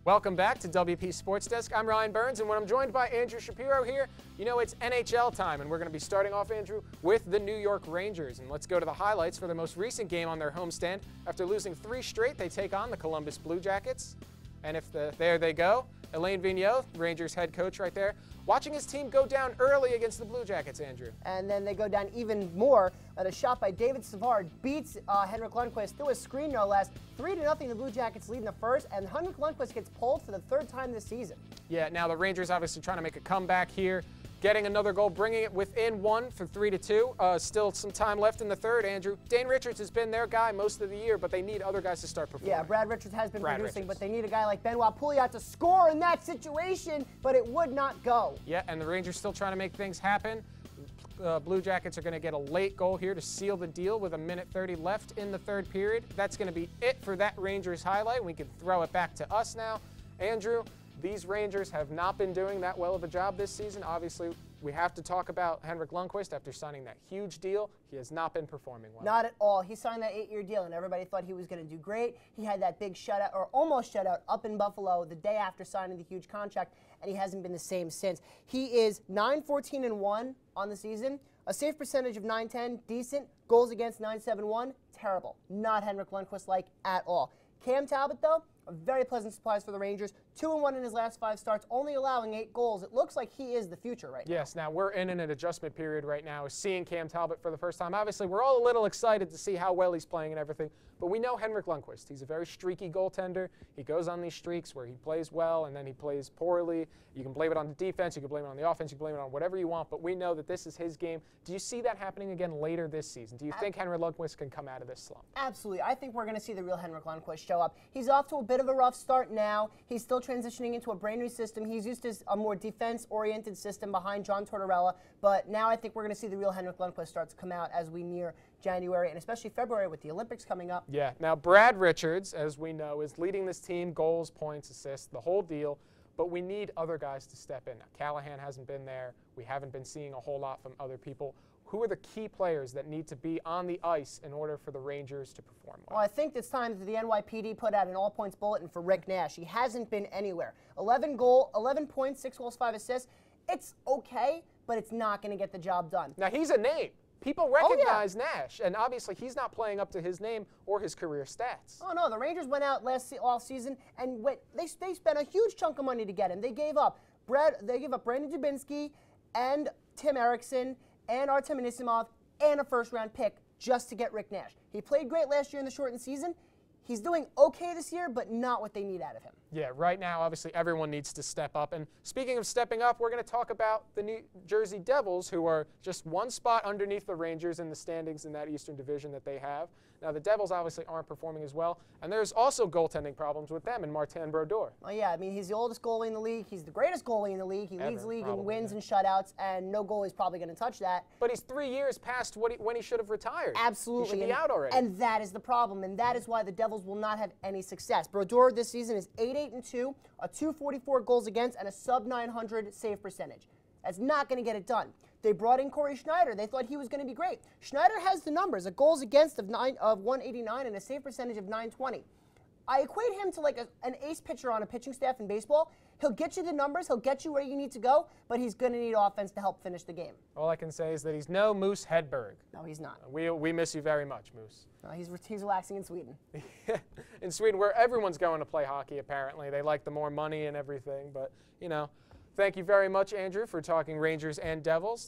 Welcome back to WP SportsDesk. I'm Ryan Burns, and when I'm joined by Andrew Shapiro here, you know it's NHL time, and we're going to be starting off, Andrew, with the New York Rangers. And let's go to the highlights for the most recent game on their homestand. After losing 3 straight, they take on the Columbus Blue Jackets. And there they go, Alain Vigneault, Rangers head coach right there, watching his team go down early against the Blue Jackets, Andrew. And then they go down even more. A shot by David Savard beats Henrik Lundqvist through a screen, no less. 3-0, the Blue Jackets lead in the first, and Henrik Lundqvist gets pulled for the 3rd time this season. Yeah, now the Rangers obviously trying to make a comeback here, getting another goal, bringing it within 1 for 3-2. Still some time left in the third, Andrew. Dane Richards has been their guy most of the year, but they need other guys to start performing. Yeah, Brad Richards has been producing, but they need a guy like Benoit Pouliot to score in that situation, but it would not go. Yeah, and the Rangers still trying to make things happen. Blue Jackets are going to get a late goal here to seal the deal with 1:30 left in the third period. That's going to be it for that Rangers highlight. We can throw it back to us now. Andrew, these Rangers have not been doing that well of a job this season. Obviously, we have to talk about Henrik Lundqvist after signing that huge deal. He has not been performing well. Not at all. He signed that 8-year deal, and everybody thought he was going to do great. He had that big shutout, or almost shutout, up in Buffalo the day after signing the huge contract, and he hasn't been the same since. He is 9-14-1 on the season, a save percentage of .910, decent. Goals against .971, terrible. Not Henrik Lundqvist-like at all. Cam Talbot, though, a very pleasant surprise for the Rangers. 2-1 in his last 5 starts, only allowing 8 goals. It looks like he is the future right now. Yes, now we're in an adjustment period right now, seeing Cam Talbot for the first time. Obviously, we're all a little excited to see how well he's playing and everything, but we know Henrik Lundqvist. He's a very streaky goaltender. He goes on these streaks where he plays well and then he plays poorly. You can blame it on the defense, you can blame it on the offense, you can blame it on whatever you want, but we know that this is his game. Do you see that happening again later this season? Do you think Henrik Lundqvist can come out of this slump? Absolutely. I think we're going to see the real Henrik Lundqvist show up. He's off to a bit of a rough start now. He's still transitioning into a brand new system. He's used to a more defense-oriented system behind John Tortorella, but now I think we're going to see the real Henrik Lundqvist start to come out as we near January and especially February with the Olympics coming up. Yeah. Now Brad Richards, as we know, is leading this team, goals, points, assists, the whole deal. But we need other guys to step in. Now, Callahan hasn't been there. We haven't been seeing a whole lot from other people. Who are the key players that need to be on the ice in order for the Rangers to perform well? Well, I think it's time that the NYPD put out an all-points bulletin for Rick Nash. He hasn't been anywhere. 11 points, 6 goals, 5 assists. It's okay, but it's not going to get the job done. Now, he's a name. People recognize Nash, and obviously he's not playing up to his name or his career stats. Oh, no, the Rangers went out all season, and they spent a huge chunk of money to get him. They gave up Brandon Dubinsky and Tim Erickson and Artem Anisimov and a first-round pick just to get Rick Nash. He played great last year in the shortened season. He's doing okay this year, but not what they need out of him. Yeah, right now, obviously, everyone needs to step up. And speaking of stepping up, we're going to talk about the New Jersey Devils, who are just one spot underneath the Rangers in the standings in that Eastern Division that they have. Now, the Devils obviously aren't performing as well, and there's also goaltending problems with them and Martin Brodeur. Oh, yeah, I mean, he's the oldest goalie in the league. He's the greatest goalie in the league. He leads the league in wins and shutouts, and no goalie's probably going to touch that. But he's 3 years past when he should have retired. Absolutely. He should be out already. And that is the problem, and that is why the Devils will not have any success. Brodeur this season is 8-8-2, a .244 goals against, and a sub-900 save percentage. That's not going to get it done. They brought in Corey Schneider. They thought he was going to be great. Schneider has the numbers, a goals against of 189 and a save percentage of 920. I equate him to like an ace pitcher on a pitching staff in baseball. He'll get you the numbers, he'll get you where you need to go, but he's going to need offense to help finish the game. All I can say is that he's no Moose Hedberg. No, he's not. We miss you very much, Moose. No, he's relaxing in Sweden. In Sweden, where everyone's going to play hockey, apparently. They like the more money and everything, but, you know. Thank you very much, Andrew, for talking Rangers and Devils.